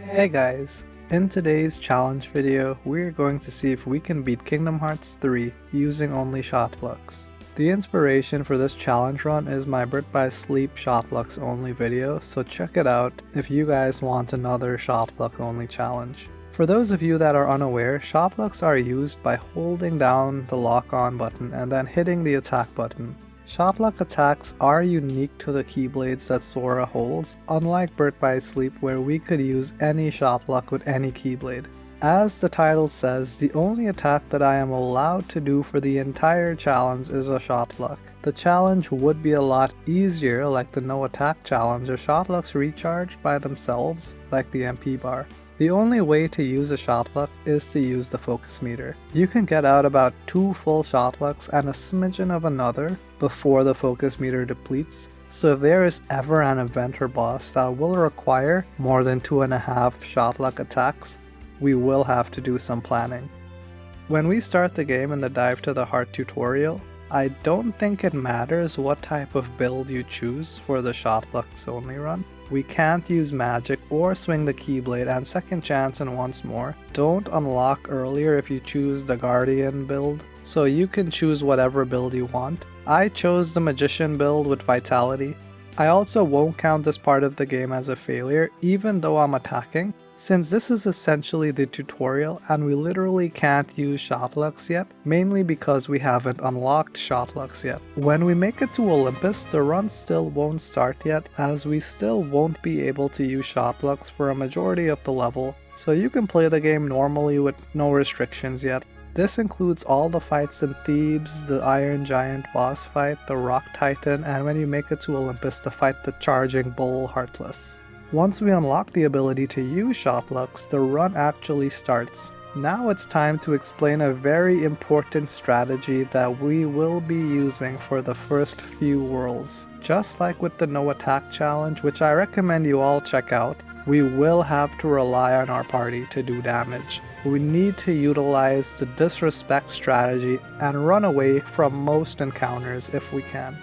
Hey guys, in today's challenge video, we're going to see if we can beat Kingdom Hearts 3 using only Shotlocks. The inspiration for this challenge run is my Birth by Sleep Shotlocks only video, so check it out if you guys want another Shotlock only challenge. For those of you that are unaware, Shotlocks are used by holding down the lock on button and then hitting the attack button. Shotlock attacks are unique to the keyblades that Sora holds, unlike Birth by Sleep where we could use any Shotlock with any keyblade. As the title says, the only attack that I am allowed to do for the entire challenge is a Shotlock. The challenge would be a lot easier like the no attack challenge if Shotlocks recharged by themselves like the MP bar. The only way to use a Shotlock is to use the focus meter. You can get out about 2 full Shotlocks and a smidgen of another before the focus meter depletes, so if there is ever an event or boss that will require more than 2.5 Shotlock attacks, we will have to do some planning. When we start the game in the Dive to the Heart tutorial, I don't think it matters what type of build you choose for the Shotlocks only run. We can't use magic or swing the keyblade, and second chance and once more don't unlock earlier if you choose the Guardian build, so you can choose whatever build you want. I chose the Magician build with Vitality. I also won't count this part of the game as a failure even though I'm attacking, since this is essentially the tutorial and we literally can't use Shotlocks yet, mainly because we haven't unlocked Shotlocks yet. When we make it to Olympus, the run still won't start yet, as we still won't be able to use Shotlocks for a majority of the level, so you can play the game normally with no restrictions yet. This includes all the fights in Thebes, the Iron Giant boss fight, the Rock Titan, and when you make it to Olympus to fight the Charging Bull Heartless. Once we unlock the ability to use Shotlocks, the run actually starts. Now it's time to explain a very important strategy that we will be using for the first few worlds. Just like with the no attack challenge, which I recommend you all check out, we will have to rely on our party to do damage. We need to utilize the disrespect strategy and run away from most encounters if we can.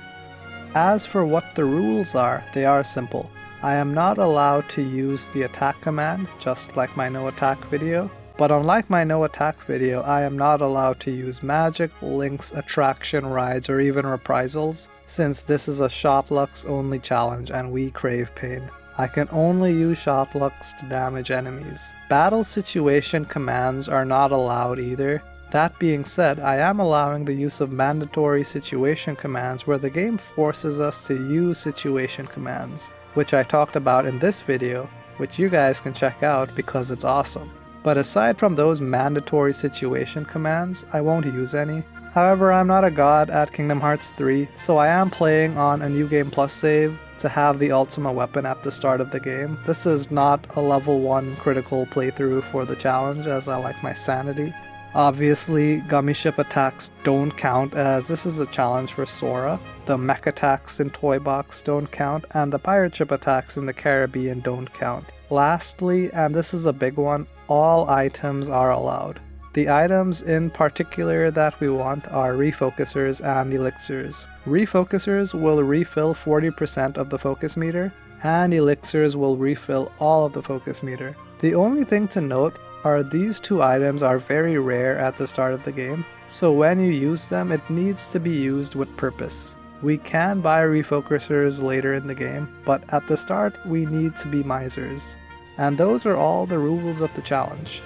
As for what the rules are, they are simple. I am not allowed to use the attack command, just like my no attack video, but unlike my no attack video, I am not allowed to use magic, links, attraction rides, or even reprisals, since this is a Shotlocks only challenge and we crave pain. I can only use Shotlocks to damage enemies. Battle situation commands are not allowed either. That being said, I am allowing the use of mandatory situation commands where the game forces us to use situation commands, which I talked about in this video, which you guys can check out because it's awesome. But aside from those mandatory situation commands, I won't use any. However, I'm not a god at Kingdom Hearts 3, so I am playing on a New Game Plus save to have the Ultima weapon at the start of the game. This is not a level 1 critical playthrough for the challenge, as I like my sanity. Obviously, Gummy Ship attacks don't count, as this is a challenge for Sora. The mech attacks in Toy Box don't count, and the pirate ship attacks in the Caribbean don't count. Lastly, and this is a big one, all items are allowed. The items in particular that we want are refocusers and elixirs. Refocusers will refill 40% of the focus meter, and elixirs will refill all of the focus meter. The only thing to note are these 2 items are very rare at the start of the game, so when you use them, it needs to be used with purpose. We can buy refocusers later in the game, but at the start we need to be misers. And those are all the rules of the challenge.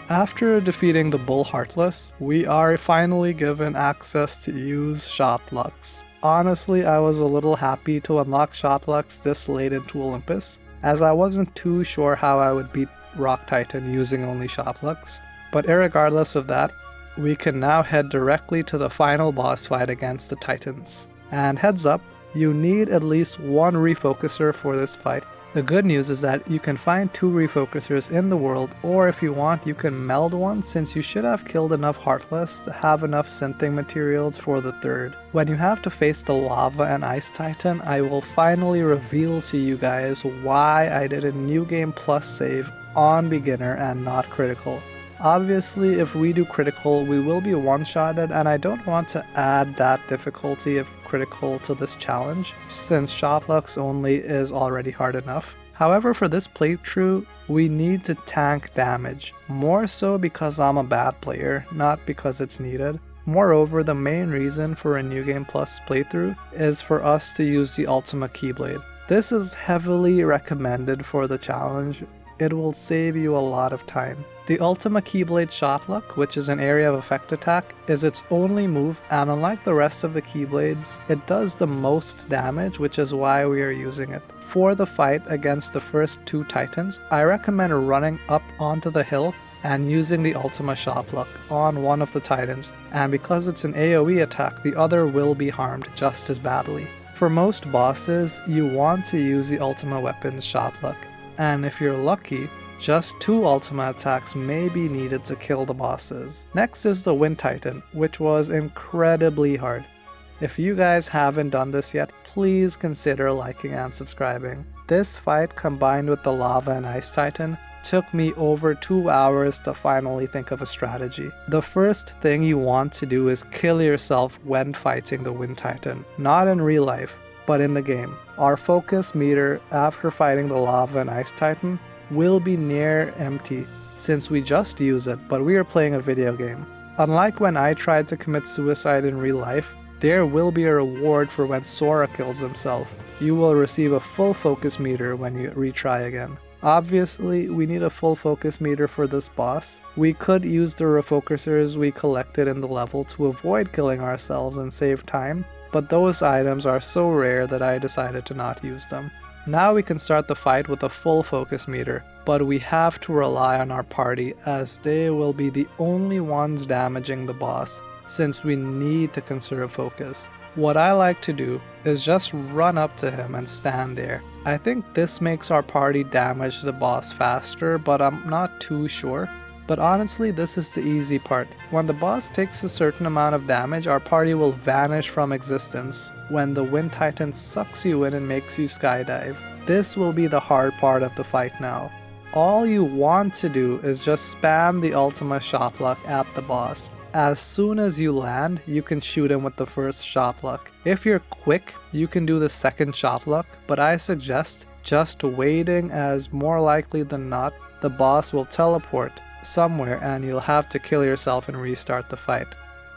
After defeating the Bull Heartless, we are finally given access to use Shotlocks. Honestly, I was a little happy to unlock Shotlocks this late into Olympus, as I wasn't too sure how I would beat Rock Titan using only Shotlocks. But irregardless of that, we can now head directly to the final boss fight against the Titans. And heads up, you need at least 1 refocuser for this fight. The good news is that you can find 2 refocusers in the world, or if you want you can meld one, since you should have killed enough Heartless to have enough synthing materials for the 3rd. When you have to face the Lava and Ice Titan, I will finally reveal to you guys why I did a New Game Plus save on beginner and not critical. Obviously, if we do critical, we will be one-shotted, and I don't want to add that difficulty of critical to this challenge, since Shotlocks only is already hard enough. However, for this playthrough, We need to tank damage, more so because I'm a bad player, not because it's needed. Moreover, the main reason for a New Game Plus playthrough is for us to use the Ultima Keyblade. This is heavily recommended for the challenge. It will save you a lot of time. The Ultima Keyblade Shotlock, which is an area of effect attack, is its only move, and unlike the rest of the Keyblades, it does the most damage, which is why we are using it. For the fight against the first two titans, I recommend running up onto the hill and using the Ultima Shotlock on one of the titans, and because it's an AoE attack, the other will be harmed just as badly. For most bosses, you want to use the Ultima Weapons Shotlock, and if you're lucky, just 2 Ultima attacks may be needed to kill the bosses. Next is the Wind Titan, which was incredibly hard. If you guys haven't done this yet, please consider liking and subscribing. This fight combined with the Lava and Ice Titan took me over 2 hours to finally think of a strategy. The first thing you want to do is kill yourself when fighting the Wind Titan, not in real life, but in the game. Our focus meter after fighting the Lava and Ice Titan will be near empty since we just use it, but we are playing a video game. Unlike when I tried to commit suicide in real life, there will be a reward for when Sora kills himself. You will receive a full focus meter when you retry again. Obviously, we need a full focus meter for this boss. We could use the refocusers we collected in the level to avoid killing ourselves and save time, but those items are so rare that I decided to not use them. Now we can start the fight with a full focus meter, but we have to rely on our party as they will be the only ones damaging the boss, since we need to conserve focus. What I like to do is just run up to him and stand there. I think this makes our party damage the boss faster, but I'm not too sure. But honestly, this is the easy part. When the boss takes a certain amount of damage, our party will vanish from existence when the Wind Titan sucks you in and makes you skydive. This will be the hard part of the fight now. All you want to do is just spam the Ultima Shotlock at the boss. As soon as you land, you can shoot him with the first Shotlock. If you're quick, you can do the second Shotlock, but I suggest just waiting, as more likely than not, the boss will teleport somewhere and you'll have to kill yourself and restart the fight.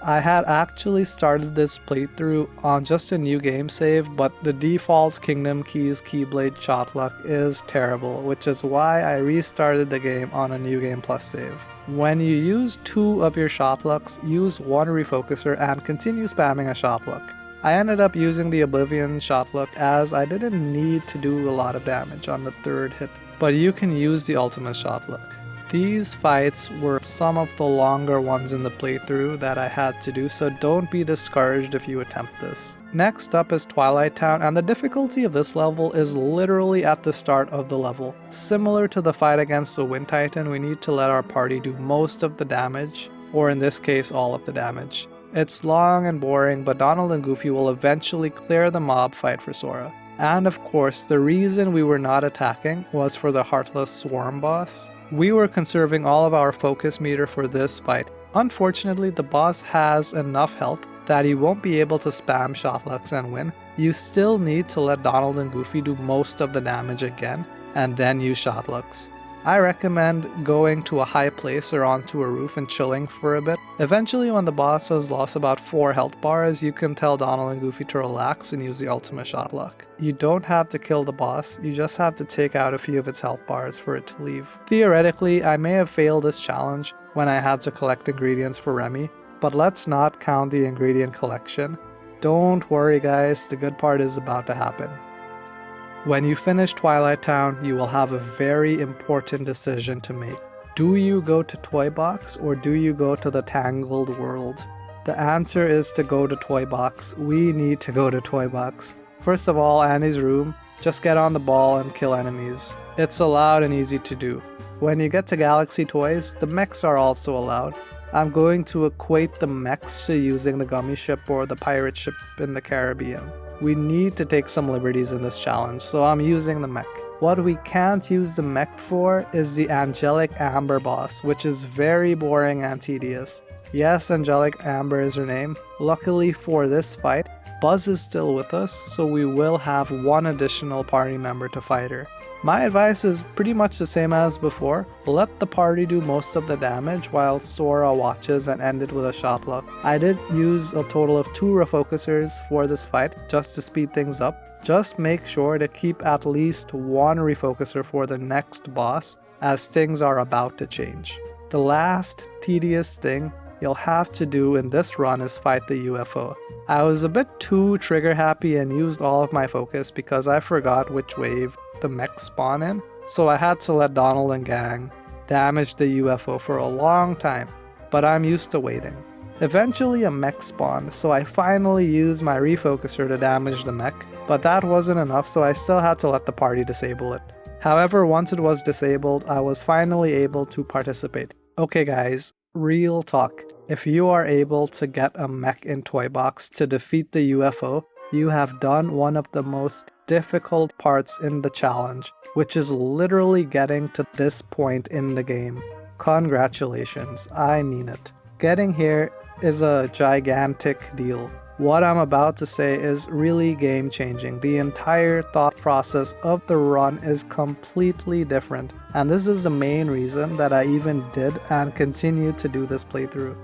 I had actually started this playthrough on just a new game save, but the default Kingdom Keys Keyblade Shotlock is terrible, which is why I restarted the game on a New Game Plus save. When you use 2 of your Shotlocks, use 1 refocuser and continue spamming a Shotlock. I ended up using the Oblivion Shotlock as I didn't need to do a lot of damage on the 3rd hit, but you can use the Ultimate Shotlock. These fights were some of the longer ones in the playthrough that I had to do, so don't be discouraged if you attempt this. Next up is Twilight Town, and the difficulty of this level is literally at the start of the level. Similar to the fight against the Wind Titan, we need to let our party do most of the damage, or in this case all of the damage. It's long and boring, but Donald and Goofy will eventually clear the mob fight for Sora. And of course, the reason we were not attacking was for the Heartless Swarm boss. We were conserving all of our focus meter for this fight. Unfortunately, the boss has enough health that he won't be able to spam Shotlocks and win. You still need to let Donald and Goofy do most of the damage again, and then use Shotlocks. I recommend going to a high place or onto a roof and chilling for a bit. Eventually, when the boss has lost about 4 health bars, you can tell Donald and Goofy to relax and use the Ultimate Shotlock. You don't have to kill the boss, you just have to take out a few of its health bars for it to leave. Theoretically, I may have failed this challenge when I had to collect ingredients for Remy, but let's not count the ingredient collection. Don't worry guys, the good part is about to happen. When you finish Twilight Town, you will have a very important decision to make. Do you go to Toy Box or do you go to the Tangled World? The answer is to go to Toy Box. We need to go to Toy Box. First of all, Annie's room, just get on the ball and kill enemies. It's allowed and easy to do. When you get to Galaxy Toys, the mechs are also allowed. I'm going to equate the mechs to using the gummy ship or the pirate ship in the Caribbean. We need to take some liberties in this challenge, so I'm using the mech. What we can't use the mech for is the Angelic Amber boss, which is very boring and tedious. Yes, Angelic Amber is her name. Luckily for this fight, Buzz is still with us, so we will have one additional party member to fight her. My advice is pretty much the same as before. Let the party do most of the damage while Sora watches and end it with a shot lock. I did use a total of 2 refocusers for this fight just to speed things up. Just make sure to keep at least 1 refocuser for the next boss, as things are about to change. The last tedious thing you'll have to do in this run is fight the UFO. I was a bit too trigger happy and used all of my focus because I forgot which wave the mechs spawn in, so I had to let Donald and gang damage the UFO for a long time, but I'm used to waiting. Eventually a mech spawned, so I finally used my refocuser to damage the mech, but that wasn't enough, so I still had to let the party disable it. However, once it was disabled, I was finally able to participate. Okay guys, real talk. If you are able to get a mech in Toy Box to defeat the UFO, you have done one of the most difficult parts in the challenge, which is literally getting to this point in the game. Congratulations, I mean it. Getting here is a gigantic deal. What I'm about to say is really game changing. The entire thought process of the run is completely different, and this is the main reason that I even did and continue to do this playthrough.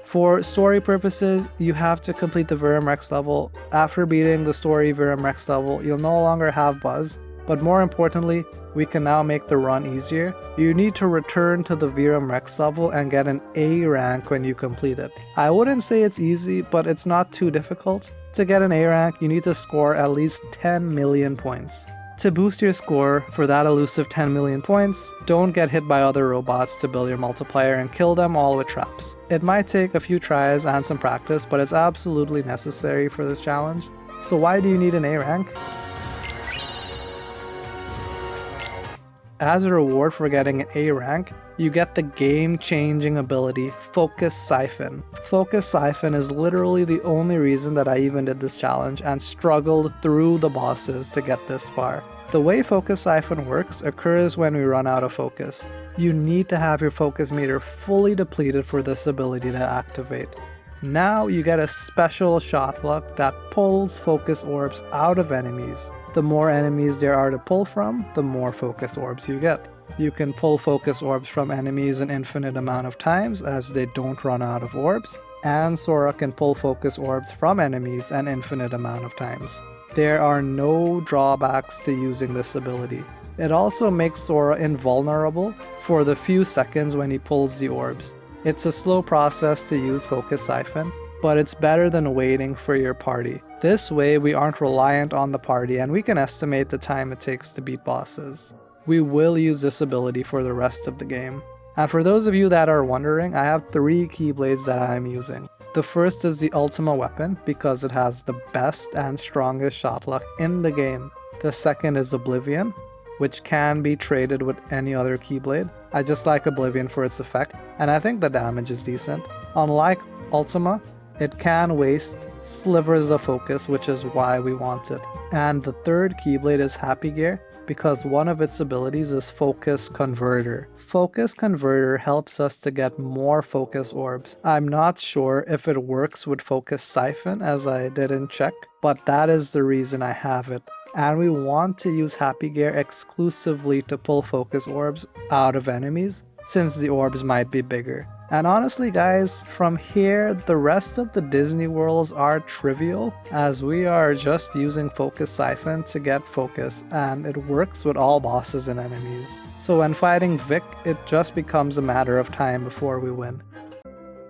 For story purposes, you have to complete the Virum Rex level. After beating the story Virum Rex level, you'll no longer have Buzz, but more importantly, we can now make the run easier. You need to return to the Virum Rex level and get an A rank when you complete it. I wouldn't say it's easy, but it's not too difficult. To get an A rank, you need to score at least 10 million points. To boost your score for that elusive 10 million points, don't get hit by other robots to build your multiplier and kill them all with traps. It might take a few tries and some practice, but it's absolutely necessary for this challenge. So why do you need an A rank? As a reward for getting an A rank, you get the game-changing ability Focus Siphon. Focus Siphon is literally the only reason that I even did this challenge and struggled through the bosses to get this far. The way Focus Siphon works occurs when we run out of focus. You need to have your focus meter fully depleted for this ability to activate. Now you get a special shot luck that pulls focus orbs out of enemies. The more enemies there are to pull from, the more focus orbs you get. You can pull focus orbs from enemies an infinite amount of times as they don't run out of orbs, and Sora can pull focus orbs from enemies an infinite amount of times. There are no drawbacks to using this ability. It also makes Sora invulnerable for the few seconds when he pulls the orbs. It's a slow process to use Focus Siphon, but it's better than waiting for your party. This way we aren't reliant on the party and we can estimate the time it takes to beat bosses. We will use this ability for the rest of the game. And for those of you that are wondering, I have 3 Keyblades that I am using. The first is the Ultima weapon because it has the best and strongest shot luck in the game. The second is Oblivion, which can be traded with any other Keyblade. I just like Oblivion for its effect, and I think the damage is decent. Unlike Ultima, it can waste slivers of focus, which is why we want it. And the third Keyblade is Happy Gear, because one of its abilities is Focus Converter. Focus Converter helps us to get more focus orbs. I'm not sure if it works with Focus Siphon, as I didn't check, but that is the reason I have it. And we want to use Happy Gear exclusively to pull focus orbs out of enemies, since the orbs might be bigger. And honestly guys, from here, the rest of the Disney worlds are trivial, as we are just using Focus Siphon to get focus, and it works with all bosses and enemies. So when fighting Vic, it just becomes a matter of time before we win.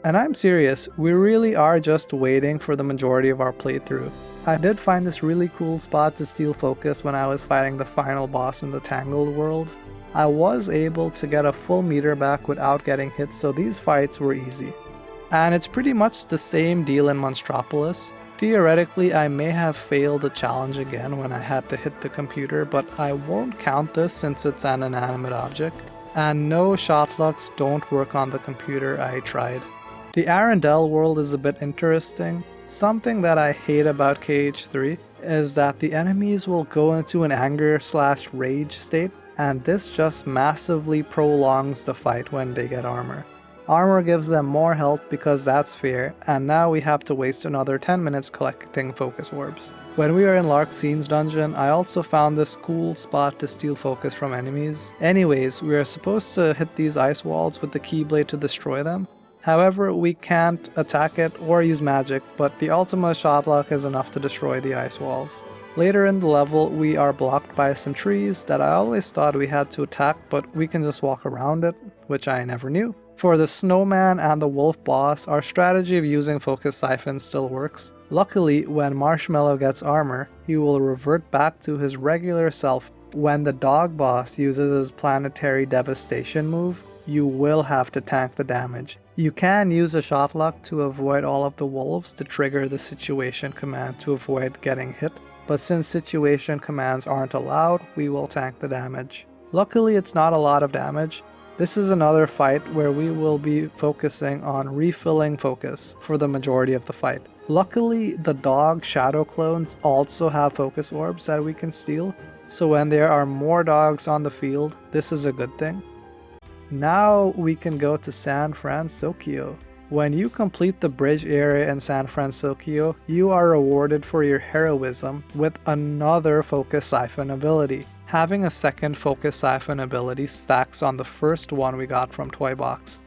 And I'm serious, we really are just waiting for the majority of our playthrough. I did find this really cool spot to steal focus when I was fighting the final boss in the Tangled world. I was able to get a full meter back without getting hit, so these fights were easy. And it's pretty much the same deal in Monstropolis. Theoretically, I may have failed the challenge again when I had to hit the computer, but I won't count this since it's an inanimate object. And no, Shotlocks don't work on the computer, I tried. The Arendelle world is a bit interesting. Something that I hate about KH3 is that the enemies will go into an anger/rage state, and this just massively prolongs the fight when they get armor. Armor gives them more health because that's fair, and now we have to waste another 10 minutes collecting focus orbs. When we were in Larxine's dungeon, I also found this cool spot to steal focus from enemies. Anyways, we are supposed to hit these ice walls with the Keyblade to destroy them. However, we can't attack it or use magic, but the Ultima Shotlock is enough to destroy the ice walls. Later in the level, we are blocked by some trees that I always thought we had to attack, but we can just walk around it, which I never knew. For the snowman and the wolf boss, our strategy of using focus siphon still works. Luckily, when Marshmallow gets armor, he will revert back to his regular self. When the dog boss uses his planetary devastation move, you will have to tank the damage. You can use a shotlock to avoid all of the wolves to trigger the situation command to avoid getting hit, but since situation commands aren't allowed, we will tank the damage. Luckily, it's not a lot of damage. This is another fight where we will be focusing on refilling focus for the majority of the fight. Luckily, the dog shadow clones also have focus orbs that we can steal, so when there are more dogs on the field, this is a good thing. Now we can go to San Francisco. When you complete the bridge area in San Francisco, you are rewarded for your heroism with another focus siphon ability. Having a second focus siphon ability stacks on the first one we got from Toy Box.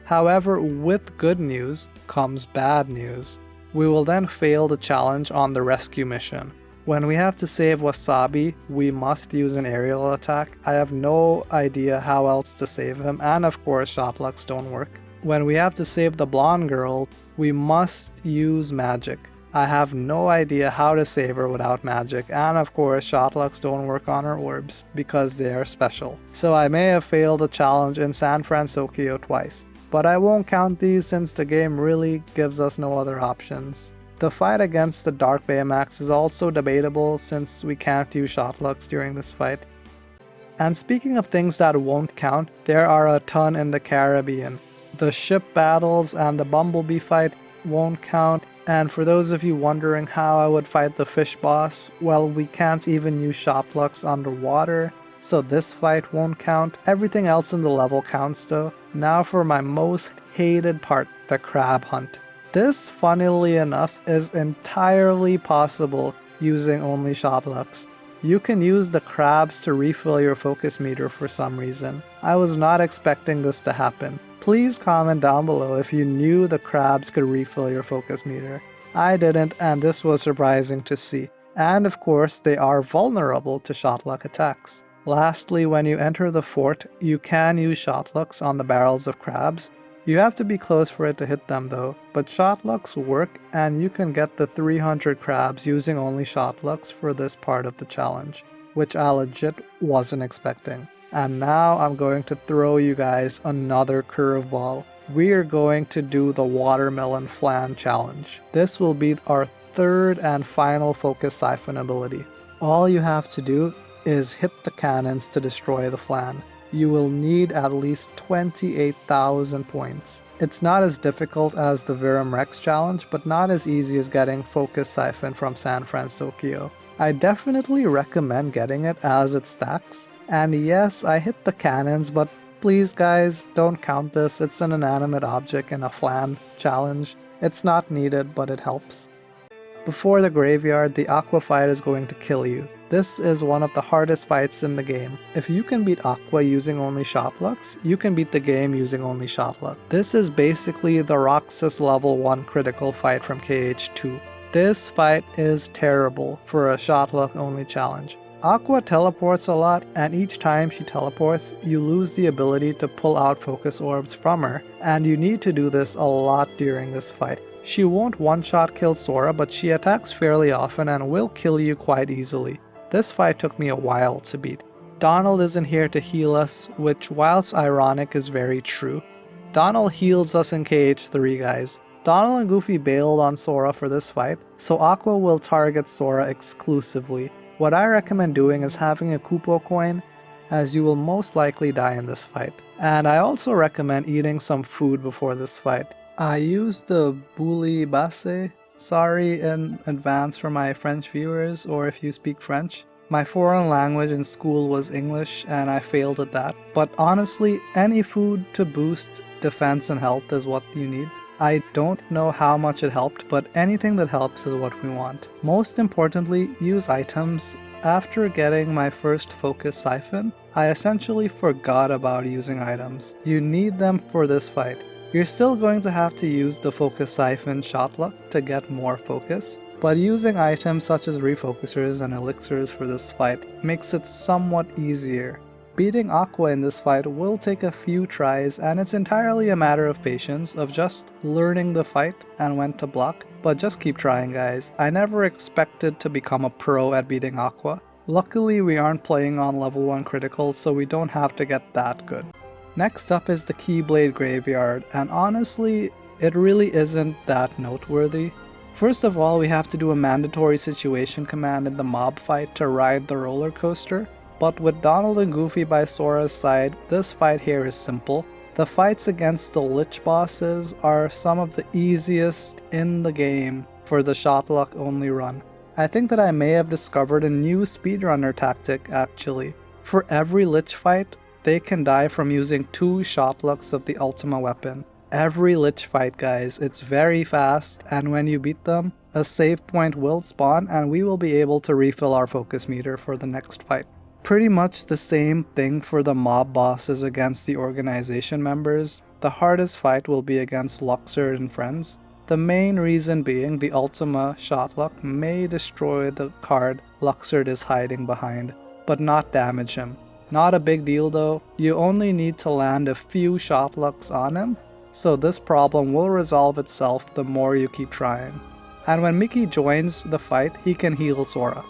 However, with good news comes bad news. We will then fail the challenge on the rescue mission. When we have to save Wasabi, we must use an aerial attack. I have no idea how else to save him, and of course Shotlocks don't work. When we have to save the blonde girl, we must use magic. I have no idea how to save her without magic, and of course Shotlocks don't work on her orbs because they are special. So I may have failed the challenge in San Francisco twice, but I won't count these since the game really gives us no other options. The fight against the Dark Baymax is also debatable since we can't use Shotlocks during this fight. And speaking of things that won't count, there are a ton in the Caribbean. The ship battles and the Bumblebee fight won't count. And for those of you wondering how I would fight the fish boss, well, we can't even use Shotlocks underwater, so this fight won't count. Everything else in the level counts though. Now for my most hated part, the crab hunt. This, funnily enough, is entirely possible using only Shotlocks. You can use the crabs to refill your focus meter for some reason. I was not expecting this to happen. Please comment down below if you knew the crabs could refill your focus meter. I didn't, and this was surprising to see. And of course, they are vulnerable to Shotlock attacks. Lastly, when you enter the fort, you can use Shotlocks on the barrels of crabs. You have to be close for it to hit them though, but Shotlocks work and you can get the 300 crabs using only Shotlocks for this part of the challenge, which I legit wasn't expecting. And now I'm going to throw you guys another curveball. We are going to do the watermelon flan challenge. This will be our third and final focus siphon ability. All you have to do is hit the cannons to destroy the flan. You will need at least 28,000 points. It's not as difficult as the Virum Rex challenge, but not as easy as getting focus siphon from San Francisco. I definitely recommend getting it as it stacks. And yes, I hit the cannons, but please guys, don't count this. It's an inanimate object in a flan challenge. It's not needed, but it helps. Before the graveyard, the aqua fight is going to kill you. This is one of the hardest fights in the game. If you can beat Aqua using only Shotlocks, you can beat the game using only Shotlock. This is basically the Roxas level 1 critical fight from KH2. This fight is terrible for a Shotlock only challenge. Aqua teleports a lot, and each time she teleports, you lose the ability to pull out focus orbs from her, and you need to do this a lot during this fight. She won't one-shot kill Sora, but she attacks fairly often and will kill you quite easily. This fight took me a while to beat. Donald isn't here to heal us, which whilst ironic is very true. Donald heals us in KH3 guys. Donald and Goofy bailed on Sora for this fight, so Aqua will target Sora exclusively. What I recommend doing is having a Kupo coin, as you will most likely die in this fight. And I also recommend eating some food before this fight. I used the boule basse. Sorry in advance for my French viewers, or if you speak French. My foreign language in school was English and I failed at that. But honestly, any food to boost defense and health is what you need. I don't know how much it helped, but anything that helps is what we want. Most importantly, use items. After getting my first focus siphon, I essentially forgot about using items. You need them for this fight. You're still going to have to use the focus siphon Shotlock to get more focus, but using items such as refocusers and elixirs for this fight makes it somewhat easier. Beating Aqua in this fight will take a few tries, and it's entirely a matter of patience, of just learning the fight and when to block, but just keep trying guys. I never expected to become a pro at beating Aqua. Luckily we aren't playing on level 1 critical, so we don't have to get that good. Next up is the Keyblade Graveyard, and honestly, it really isn't that noteworthy. First of all, we have to do a mandatory situation command in the mob fight to ride the roller coaster. But with Donald and Goofy by Sora's side, this fight here is simple. The fights against the Lich bosses are some of the easiest in the game for the Shotlock only run. I think that I may have discovered a new speedrunner tactic actually. For every Lich fight, they can die from using 2 Shotlocks of the Ultima weapon. Every Lich fight guys, it's very fast, and when you beat them, a save point will spawn and we will be able to refill our focus meter for the next fight. Pretty much the same thing for the mob bosses against the organization members. The hardest fight will be against Luxord and friends. The main reason being the Ultima Shotlock may destroy the card Luxord is hiding behind, but not damage him. Not a big deal though, you only need to land a few Shotlocks on him, so this problem will resolve itself the more you keep trying. And when Mickey joins the fight, he can heal Sora.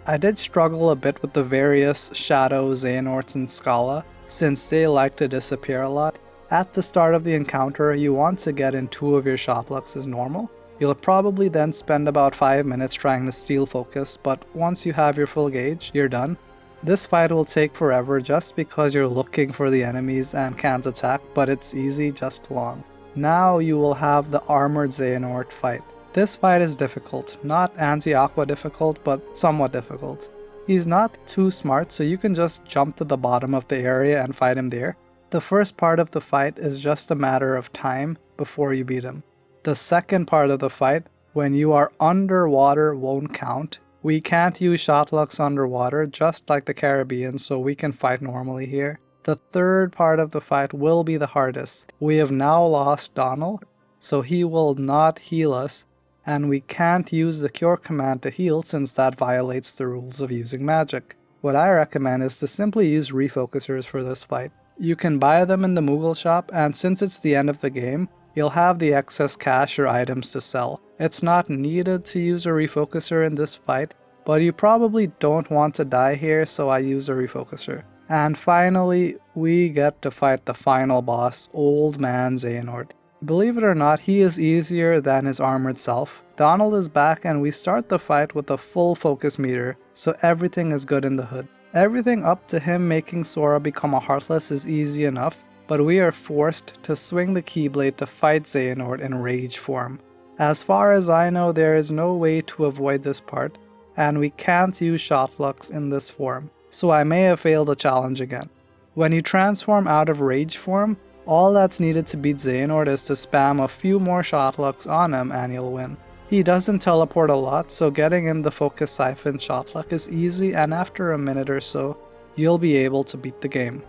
I did struggle a bit with the various Shadow, Xehanorts, and Scala, since they like to disappear a lot. At the start of the encounter, you want to get in 2 of your Shotlocks as normal. You'll probably then spend about 5 minutes trying to steal focus, but once you have your full gauge, you're done. This fight will take forever just because you're looking for the enemies and can't attack, but it's easy, just long. Now you will have the Armored Xehanort fight. This fight is difficult, not anti-aqua difficult, but somewhat difficult. He's not too smart, so you can just jump to the bottom of the area and fight him there. The first part of the fight is just a matter of time before you beat him. The second part of the fight, when you are underwater, won't count. We can't use Shotlocks underwater, just like the Caribbean, so we can fight normally here. The third part of the fight will be the hardest. We have now lost Donald, so he will not heal us, and we can't use the cure command to heal since that violates the rules of using magic. What I recommend is to simply use refocusers for this fight. You can buy them in the Moogle shop, and since it's the end of the game, you'll have the excess cash or items to sell. It's not needed to use a refocuser in this fight, but you probably don't want to die here, so I use a refocuser. And finally, we get to fight the final boss, Old Man Xehanort. Believe it or not, he is easier than his armored self. Donald is back and we start the fight with a full focus meter, so everything is good in the hood. Everything up to him making Sora become a Heartless is easy enough, but we are forced to swing the Keyblade to fight Xehanort in rage form. As far as I know, there is no way to avoid this part, and we can't use Shotlocks in this form, so I may have failed the challenge again. When you transform out of rage form, all that's needed to beat Xehanort is to spam a few more Shotlocks on him and you'll win. He doesn't teleport a lot, so getting in the focus siphon Shotlock is easy, and after a minute or so, you'll be able to beat the game.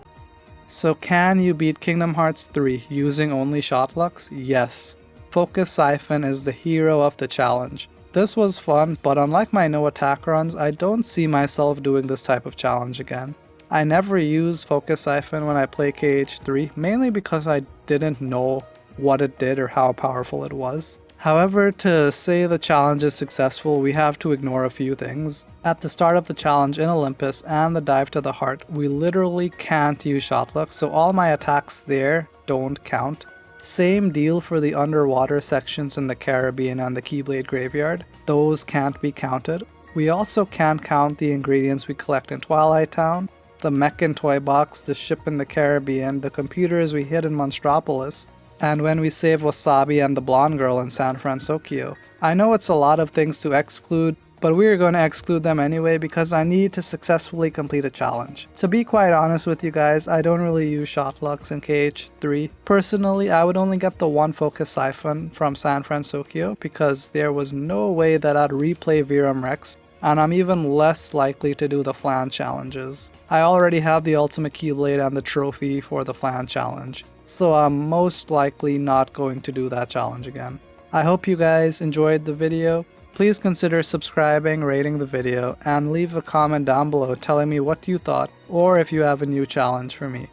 So can you beat Kingdom Hearts 3 using only Shotlocks? Yes. Focus Siphon is the hero of the challenge. This was fun, but unlike my no attack runs, I don't see myself doing this type of challenge again. I never use Focus Siphon when I play KH3, mainly because I didn't know what it did or how powerful it was. However, to say the challenge is successful, we have to ignore a few things. At the start of the challenge in Olympus and the dive to the heart, we literally can't use Shotlock, so all my attacks there don't count. Same deal for the underwater sections in the Caribbean and the Keyblade Graveyard. Those can't be counted. We also can't count the ingredients we collect in Twilight Town, the mech and toy box, the ship in the Caribbean, the computers we hid in Monstropolis, and when we save Wasabi and the blonde girl in San Francisco. I know it's a lot of things to exclude, but we are going to exclude them anyway because I need to successfully complete a challenge. To be quite honest with you guys, I don't really use Shotlocks in KH3. Personally, I would only get the one focus siphon from San Francisco because there was no way that I'd replay Viram Rex, and I'm even less likely to do the flan challenges. I already have the ultimate keyblade and the trophy for the flan challenge, so I'm most likely not going to do that challenge again. I hope you guys enjoyed the video. Please consider subscribing, rating the video, and leave a comment down below telling me what you thought or if you have a new challenge for me.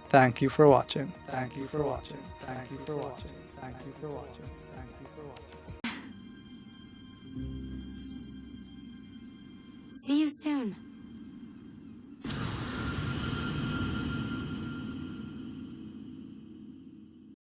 Thank you for watching. Thank you for watching. Thank you for watching. Thank you for watching. Thank you for watching. See you soon.